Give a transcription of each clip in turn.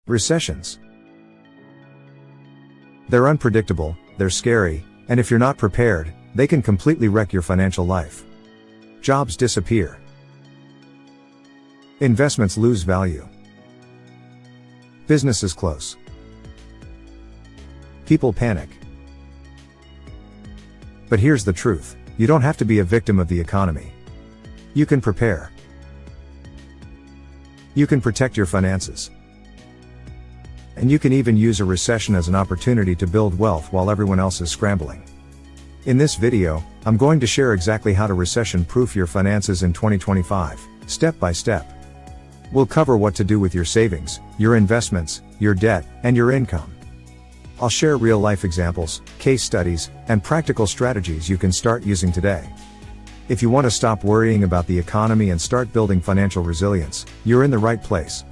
Recessions. They're unpredictable, they're scary, and if you're not prepared, they can completely wreck your financial life. Jobs disappear. Investments lose value. Businesses close. People panic. But here's the truth, you don't have to be a victim of the economy. You can prepare. You can protect your finances. And you can even use a recession as an opportunity to build wealth while everyone else is scrambling. In this video, I'm going to share exactly how to recession-proof your finances in 2025, step by step. We'll cover what to do with your savings, your investments, your debt, and your income. I'll share real-life examples, case studies, and practical strategies you can start using today. If you want to stop worrying about the economy and start building financial resilience, you're in the right place.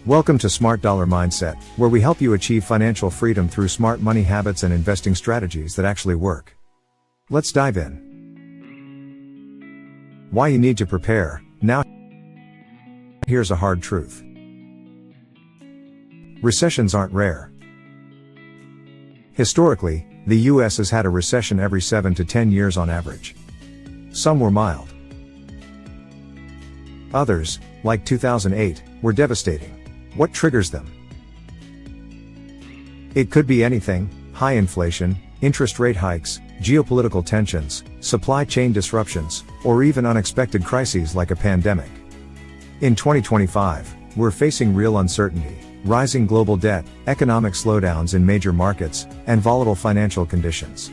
Welcome to Smart Dollar Mindset, where we help you achieve financial freedom through smart money habits and investing strategies that actually work. Let's dive in. Why you need to prepare. Now, here's a hard truth. Recessions aren't rare. Historically, the US has had a recession every 7 to 10 years on average. Some were mild. Others, like 2008, were devastating. What triggers them? It could be anything: high inflation, interest rate hikes, geopolitical tensions, supply chain disruptions, or even unexpected crises like a pandemic. In 2025, we're facing real uncertainty, rising global debt, economic slowdowns in major markets, and volatile financial conditions.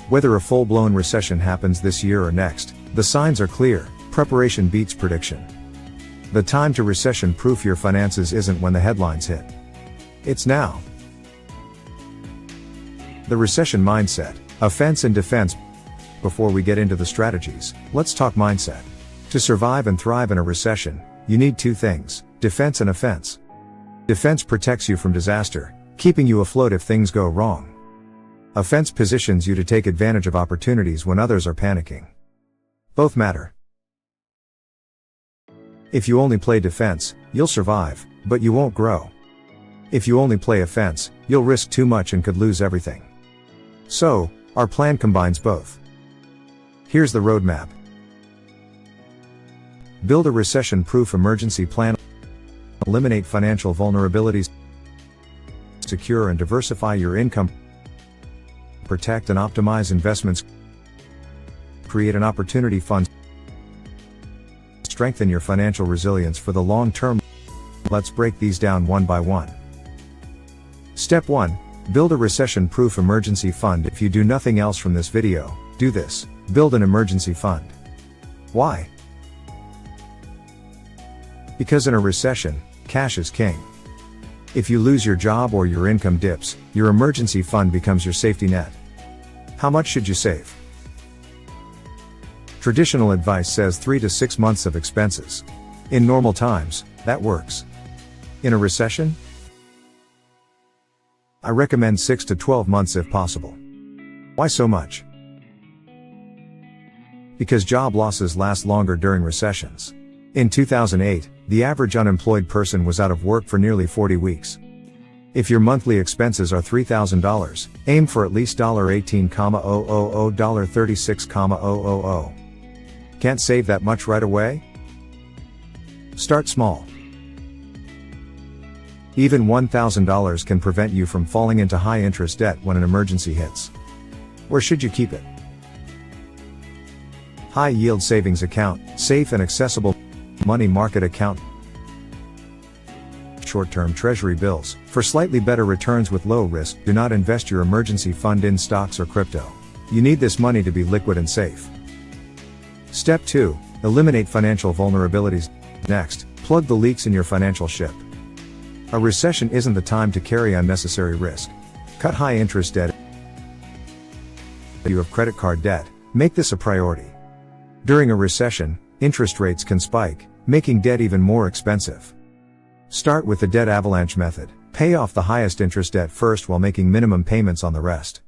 Whether a full-blown recession happens this year or next, the signs are clear: preparation beats prediction. The time to recession-proof your finances isn't when the headlines hit. It's now. The recession mindset, offense and defense. Before we get into the strategies, let's talk mindset. To survive and thrive in a recession, you need two things: defense and offense. Defense protects you from disaster, keeping you afloat if things go wrong. Offense positions you to take advantage of opportunities when others are panicking. Both matter. If you only play defense, you'll survive, but you won't grow. If you only play offense, you'll risk too much and could lose everything. So, our plan combines both. Here's the roadmap. Build a recession-proof emergency plan. Eliminate financial vulnerabilities. Secure and diversify your income. Protect and optimize investments. Create an opportunity fund. Strengthen your financial resilience for the long term. Let's break these down one by one. Step 1. Build a recession-proof emergency fund. If you do nothing else from this video, do this: build an emergency fund. Why? Because in a recession, cash is king. If you lose your job or your income dips, your emergency fund becomes your safety net. How much should you save? Traditional advice says 3 to 6 months of expenses. In normal times, that works. In a recession, I recommend 6 to 12 months if possible. Why so much? Because job losses last longer during recessions. In 2008, the average unemployed person was out of work for nearly 40 weeks. If your monthly expenses are $3,000, aim for at least $18,000, $36,000. Can't save that much right away? Start small. Even $1,000 can prevent you from falling into high-interest debt when an emergency hits. Where should you keep it? High-yield savings account, safe and accessible money market account, short-term treasury bills. For slightly better returns with low risk, do not invest your emergency fund in stocks or crypto. You need this money to be liquid and safe. Step 2. Eliminate financial vulnerabilities. Next, plug the leaks in your financial ship. A recession isn't the time to carry unnecessary risk. Cut high-interest debt. If you have credit card debt, make this a priority. During a recession, interest rates can spike, making debt even more expensive. Start with the debt avalanche method. Pay off the highest interest debt first while making minimum payments on the rest.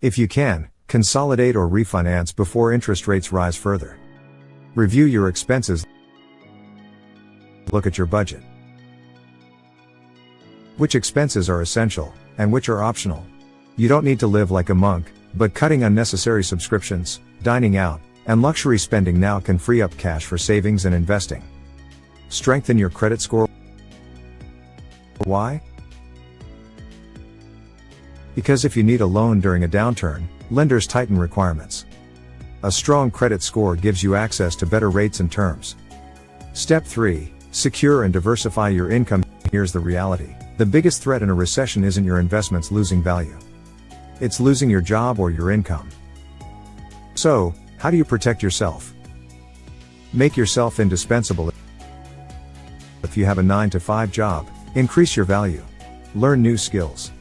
If you can, consolidate or refinance before interest rates rise further. Review your expenses. Look at your budget. Which expenses are essential, and which are optional. You don't need to live like a monk, but cutting unnecessary subscriptions, dining out, and luxury spending now can free up cash for savings and investing. Strengthen your credit score. Why? Because if you need a loan during a downturn, lenders tighten requirements. A strong credit score gives you access to better rates and terms. Step 3. Secure and diversify your income. Here's the reality. The biggest threat in a recession isn't your investments losing value. It's losing your job or your income. So, how do you protect yourself? Make yourself indispensable. If you have a 9-to-5 job, increase your value. Learn new skills.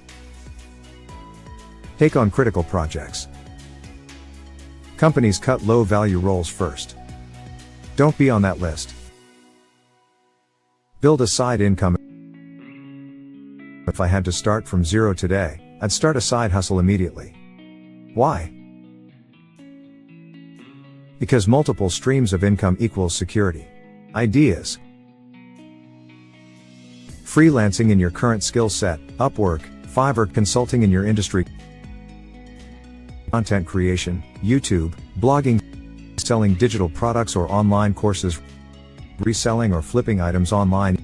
Take on critical projects. Companies cut low-value roles first. Don't be on that list. Build a side income. If I had to start from zero today, I'd start a side hustle immediately. Why? Because multiple streams of income equals security. Ideas. Freelancing in your current skill set, Upwork, Fiverr, consulting in your industry, content creation, YouTube, blogging, selling digital products or online courses, reselling or flipping items online.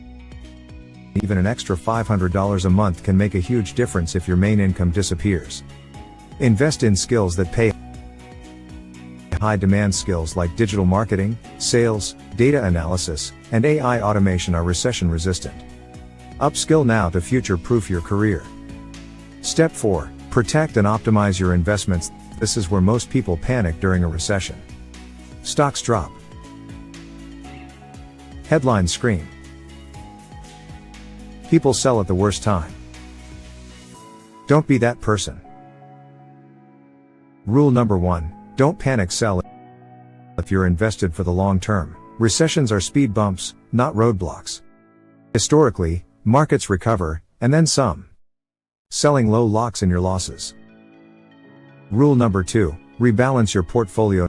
Even an extra $500 a month can make a huge difference if your main income disappears. Invest in skills that pay. High-demand skills like digital marketing, sales, data analysis, and AI automation are recession-resistant. Upskill now to future-proof your career. Step 4. Protect and optimize your investments. This is where most people panic during a recession. Stocks drop. Headlines scream. People sell at the worst time. Don't be that person. Rule number 1. Don't panic sell if you're invested for the long term. Recessions are speed bumps, not roadblocks. Historically, markets recover, and then some. Selling low locks in your losses. Rule number 2. Rebalance your portfolio.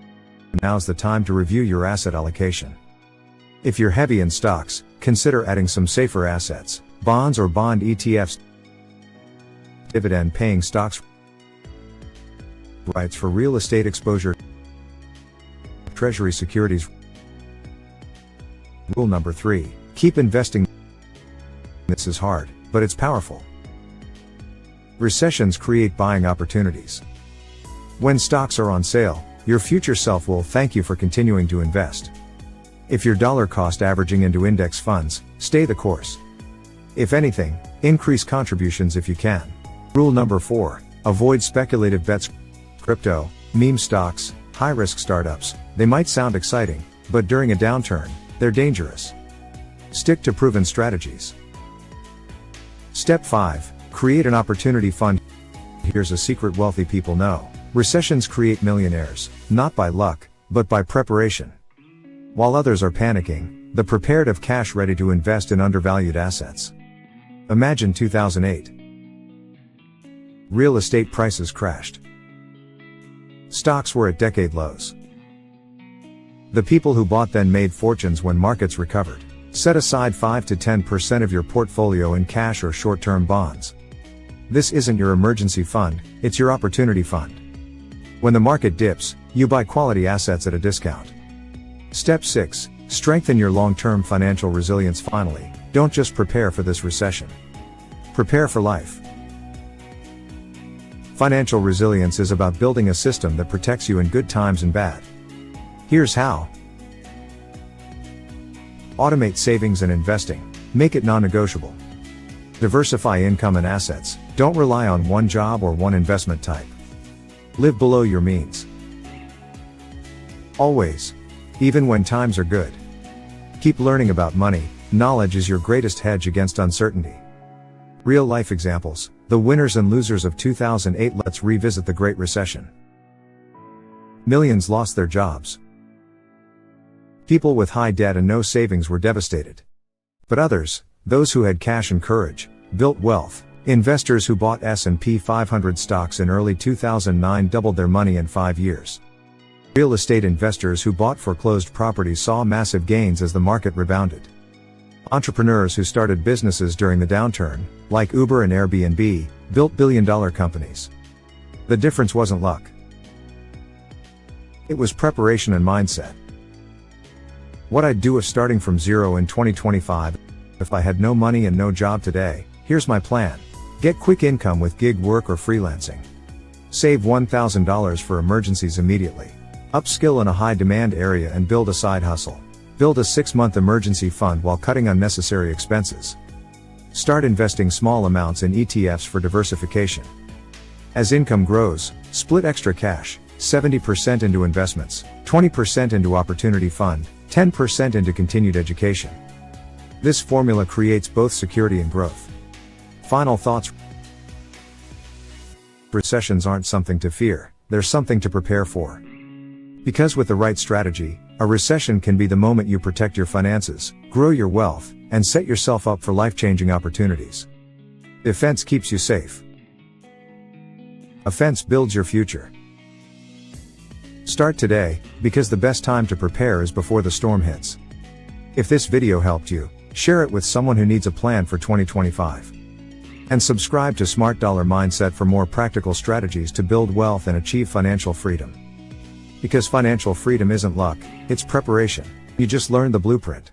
Now's the time to review your asset allocation. If you're heavy in stocks, consider adding some safer assets, bonds or bond ETFs, dividend-paying stocks, rights for real estate exposure, treasury securities. Rule number 3. Keep investing. This is hard, but it's powerful. Recessions create buying opportunities. When stocks are on sale, your future self will thank you for continuing to invest. If you're dollar cost averaging into index funds, stay the course. If anything, increase contributions if you can. Rule number 4. Avoid speculative bets. Crypto, meme stocks, high-risk startups, they might sound exciting, but during a downturn, they're dangerous. Stick to proven strategies. Step 5. Create an opportunity fund. Here's a secret wealthy people know. Recessions create millionaires, not by luck, but by preparation. While others are panicking, the prepared have cash ready to invest in undervalued assets. Imagine 2008. Real estate prices crashed. Stocks were at decade lows. The people who bought then made fortunes when markets recovered. Set aside 5 to 10% of your portfolio in cash or short-term bonds. This isn't your emergency fund, it's your opportunity fund. When the market dips, you buy quality assets at a discount. Step 6. Strengthen your long-term financial resilience. Finally, don't just prepare for this recession. Prepare for life. Financial resilience is about building a system that protects you in good times and bad. Here's how. Automate savings and investing. Make it non-negotiable. Diversify income and assets. Don't rely on one job or one investment type. Live below your means. Always. Even when times are good. Keep learning about money. Knowledge is your greatest hedge against uncertainty. Real life examples, the winners and losers of 2008. Let's revisit the Great Recession. Millions lost their jobs. People with high debt and no savings were devastated. But others, those who had cash and courage, built wealth. Investors who bought S&P 500 stocks in early 2009 doubled their money in 5 years. Real estate investors who bought foreclosed properties saw massive gains as the market rebounded. Entrepreneurs who started businesses during the downturn, like Uber and Airbnb, built billion-dollar companies. The difference wasn't luck. It was preparation and mindset. What I'd do if starting from zero in 2025. If I had no money and no job today, here's my plan. Get quick income with gig work or freelancing. Save $1,000 for emergencies immediately. Upskill in a high-demand area and build a side hustle. Build a 6-month emergency fund while cutting unnecessary expenses. Start investing small amounts in ETFs for diversification. As income grows, split extra cash, 70% into investments, 20% into opportunity fund, 10% into continued education. This formula creates both security and growth. Final thoughts. Recessions aren't something to fear, they're something to prepare for. Because with the right strategy, a recession can be the moment you protect your finances, grow your wealth, and set yourself up for life-changing opportunities. Defense keeps you safe. Offense builds your future. Start today, because the best time to prepare is before the storm hits. If this video helped you, share it with someone who needs a plan for 2025. And subscribe to Smart Dollar Mindset for more practical strategies to build wealth and achieve financial freedom. Because financial freedom isn't luck, it's preparation. You just learned the blueprint.